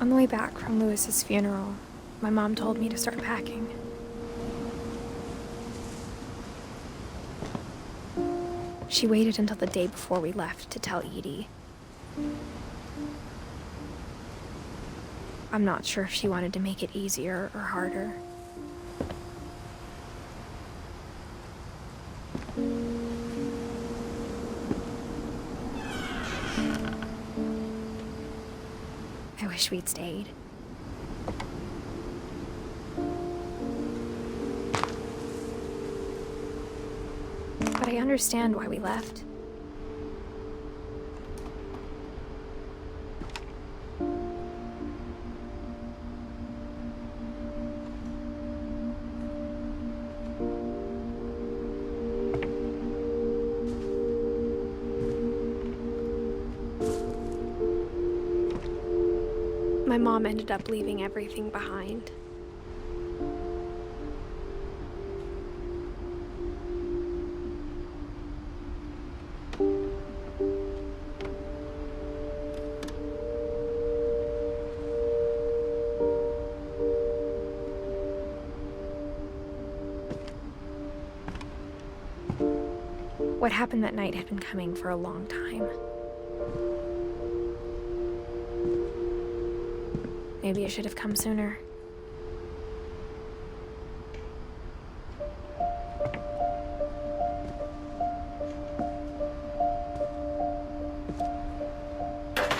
On the way back from Lewis's funeral, my mom told me to start packing. She waited until the day before we left to tell Edie. I'm not sure if she wanted to make it easier or harder. I wish we'd stayed. But I understand why we left. My mom ended up leaving everything behind. What happened that night had been coming for a long time. Maybe it should have come sooner.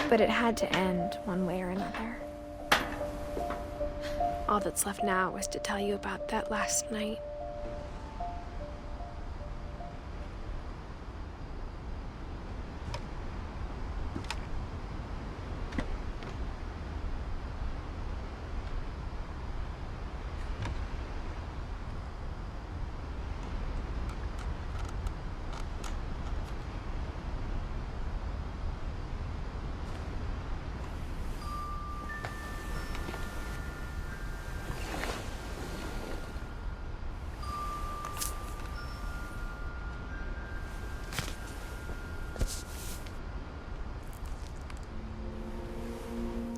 But it had to end one way or another. All that's left now is to tell you about that last night.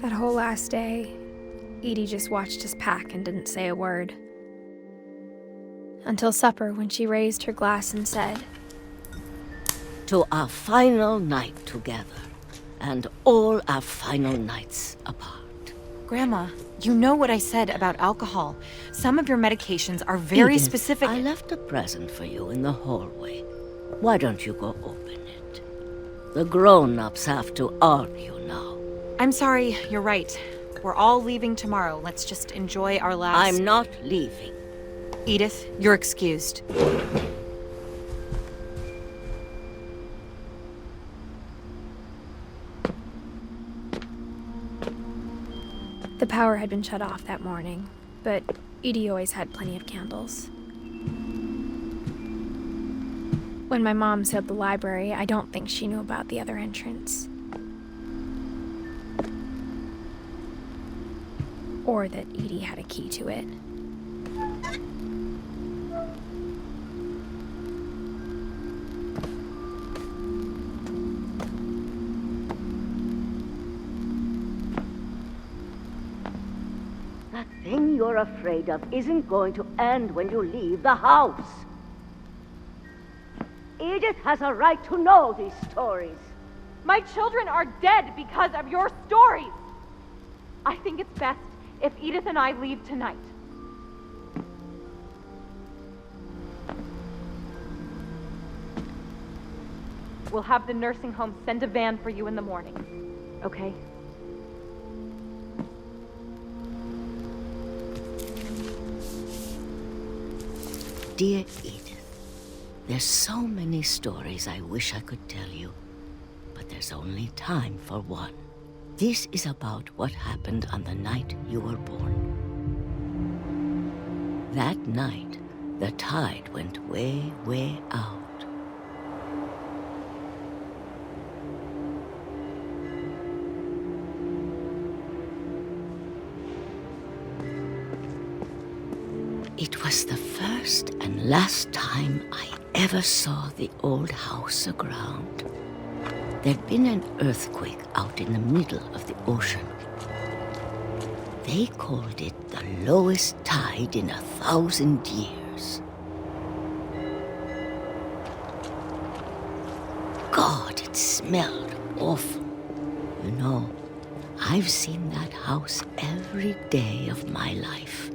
That whole last day, Edie just watched us pack and didn't say a word. Until supper, when she raised her glass and said, "To our final night together, and all our final nights apart." Grandma, you know what I said about alcohol. Some of your medications are very Edith, specific. I left a present for you in the hallway. Why don't you go open it? The grown-ups have to argue now. I'm sorry, you're right. We're all leaving tomorrow. Let's just enjoy our last... I'm not leaving. Edith, you're excused. the power had been shut off that morning, but Edie always had plenty of candles. When my mom sealed the library, I don't think she knew about the other entrance. Or that Edie had a key to it. That thing you're afraid of isn't going to end when you leave the house. Edith has a right to know these stories. My children are dead because of your stories. I think it's best if Edith and I leave tonight. We'll have the nursing home send a van for you in the morning, okay? Dear Edith, there's so many stories I wish I could tell you, but there's only time for one. This is about what happened on the night you were born. That night, the tide went way, way out. It was the first and last time I ever saw the old house aground. There'd been an earthquake out in the middle of the ocean. They called it the lowest tide in 1,000 years. God, it smelled awful. You know, I've seen that house every day of my life.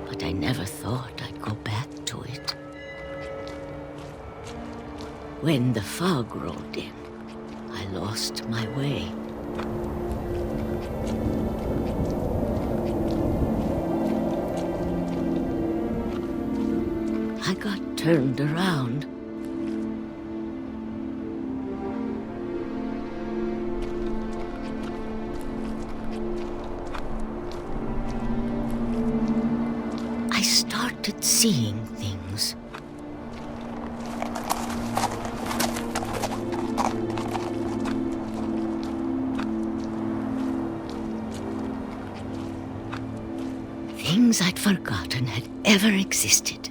But I never thought I'd go back to it. When the fog rolled in, I lost my way. I got turned around. I started seeing things. Things I'd forgotten had ever existed.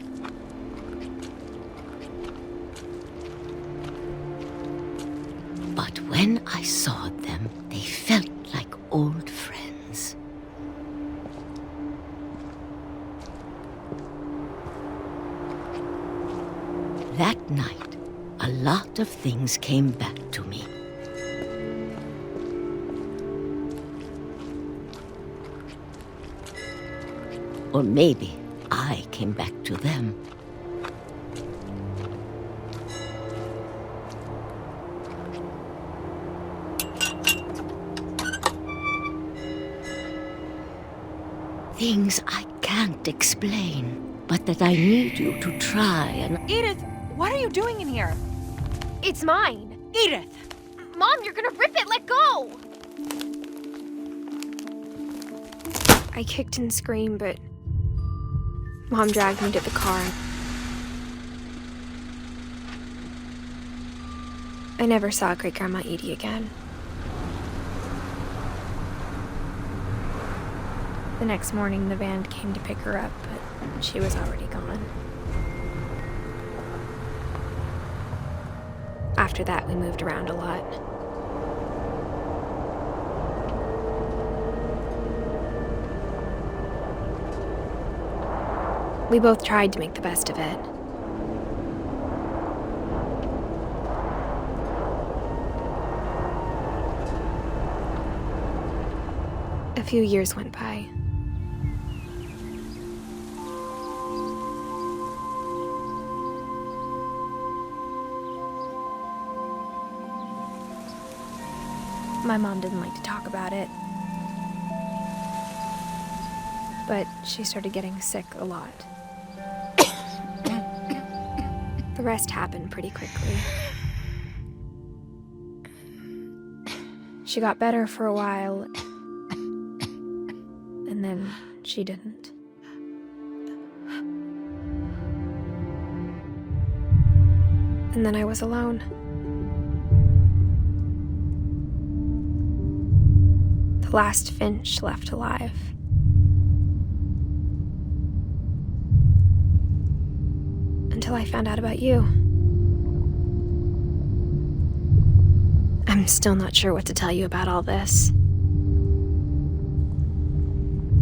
But when I saw them, they felt like old friends. That night, a lot of things came back to me. Or maybe I came back to them. Things I can't explain, but that I need you to try and... Edith, what are you doing in here? It's mine. Edith! Mom, you're gonna rip it! Let go! I kicked and screamed, but Mom dragged me to the car. I never saw Great-Grandma Edie again. The next morning, the van came to pick her up, but she was already gone. After that, we moved around a lot. We both tried to make the best of it. A few years went by. My mom didn't like to talk about it, but she started getting sick a lot. The rest happened pretty quickly. She got better for a while, and then she didn't. And then I was alone. The last Finch left alive. Until I found out about you. I'm still not sure what to tell you about all this.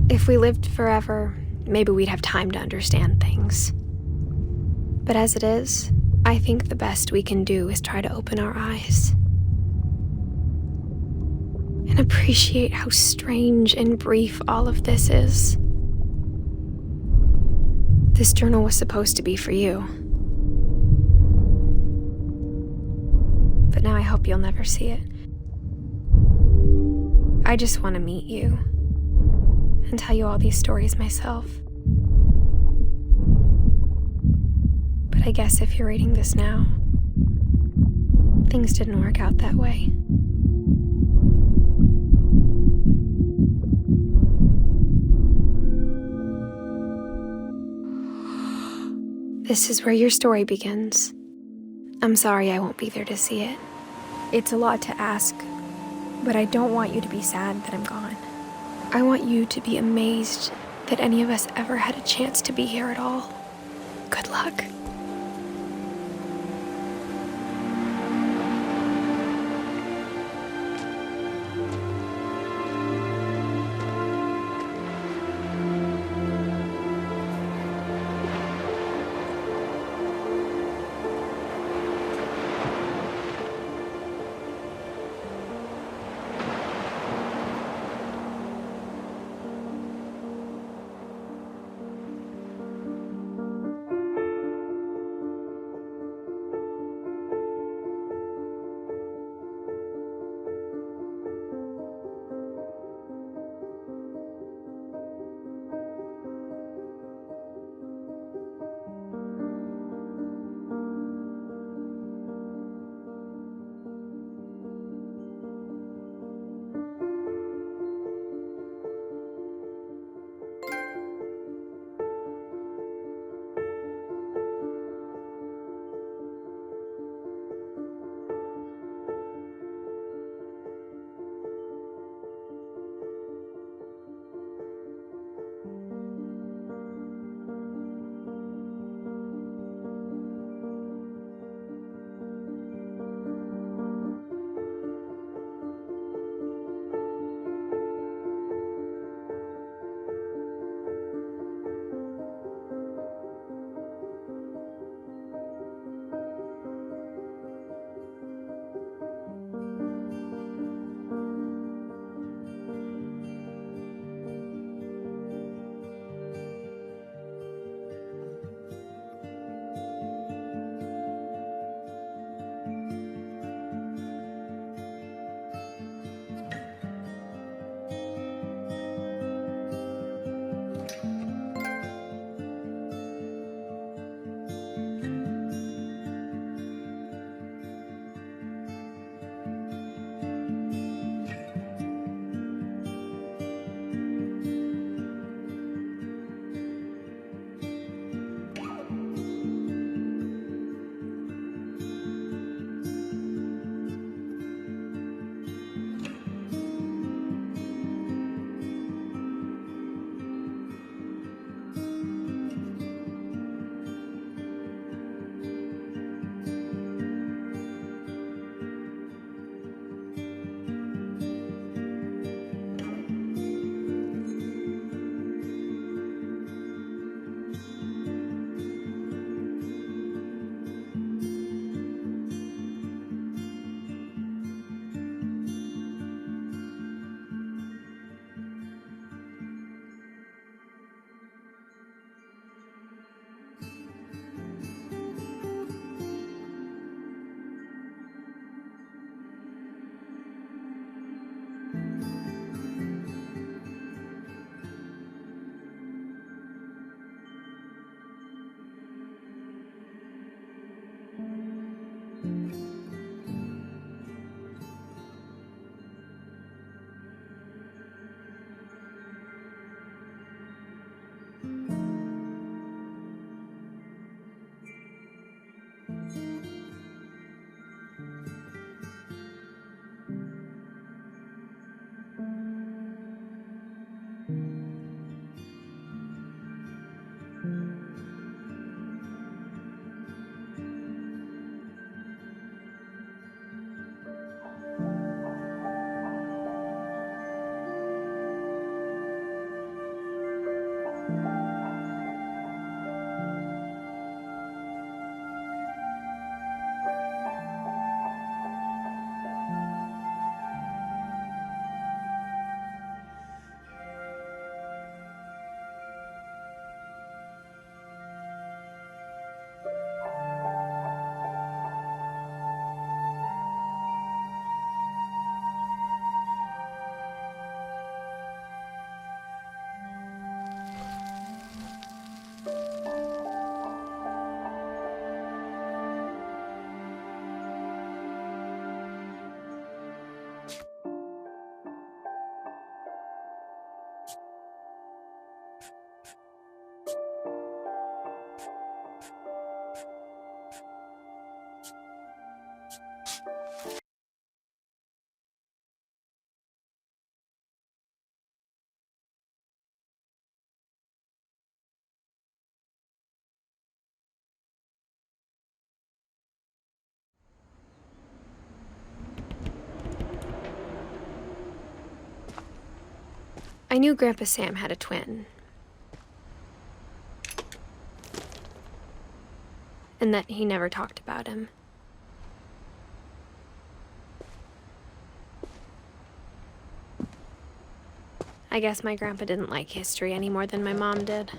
If we lived forever, maybe we'd have time to understand things. But as it is, I think the best we can do is try to open our eyes. And appreciate how strange and brief all of this is. This journal was supposed to be for you. But now I hope you'll never see it. I just want to meet you and tell you all these stories myself. But I guess if you're reading this now, things didn't work out that way. This is where your story begins. I'm sorry I won't be there to see it. It's a lot to ask, but I don't want you to be sad that I'm gone. I want you to be amazed that any of us ever had a chance to be here at all. Good luck. I knew Grandpa Sam had a twin. And that he never talked about him. I guess my grandpa didn't like history any more than my mom did.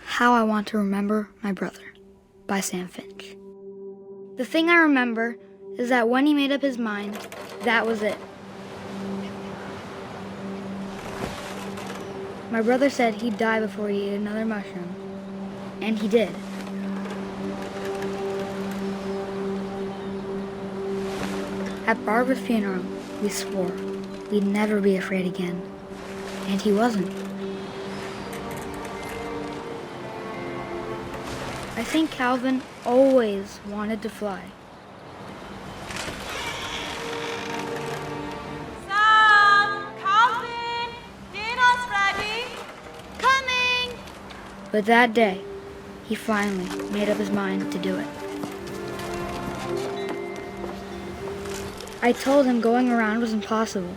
How I Want to Remember My Brother by Sam Finch. The thing I remember is that when he made up his mind, that was it. My brother said he'd die before he ate another mushroom, and he did. At Barbara's funeral, we swore we'd never be afraid again, and he wasn't. I think Calvin always wanted to fly. Sam! Calvin! Dinner's ready! Coming! But that day, he finally made up his mind to do it. I told him going around was impossible.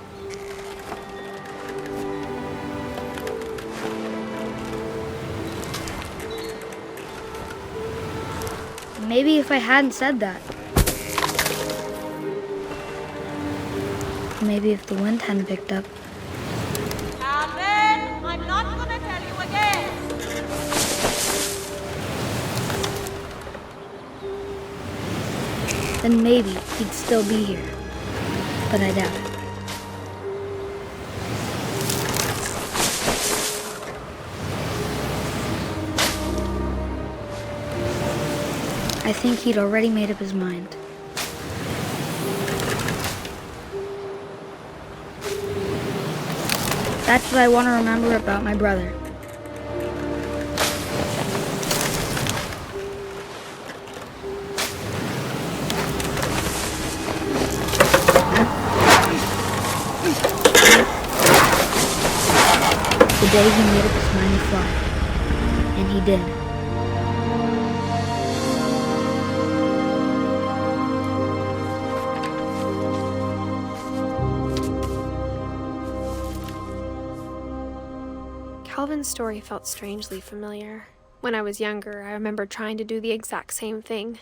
Maybe if I hadn't said that. Maybe if the wind hadn't picked up. Calvin! I'm not gonna tell you again! Then maybe he'd still be here. But I doubt it. I think he'd already made up his mind. That's what I want to remember about my brother. The day he made up his mind to fly. And he did. Calvin's story felt strangely familiar. When I was younger, I remember trying to do the exact same thing.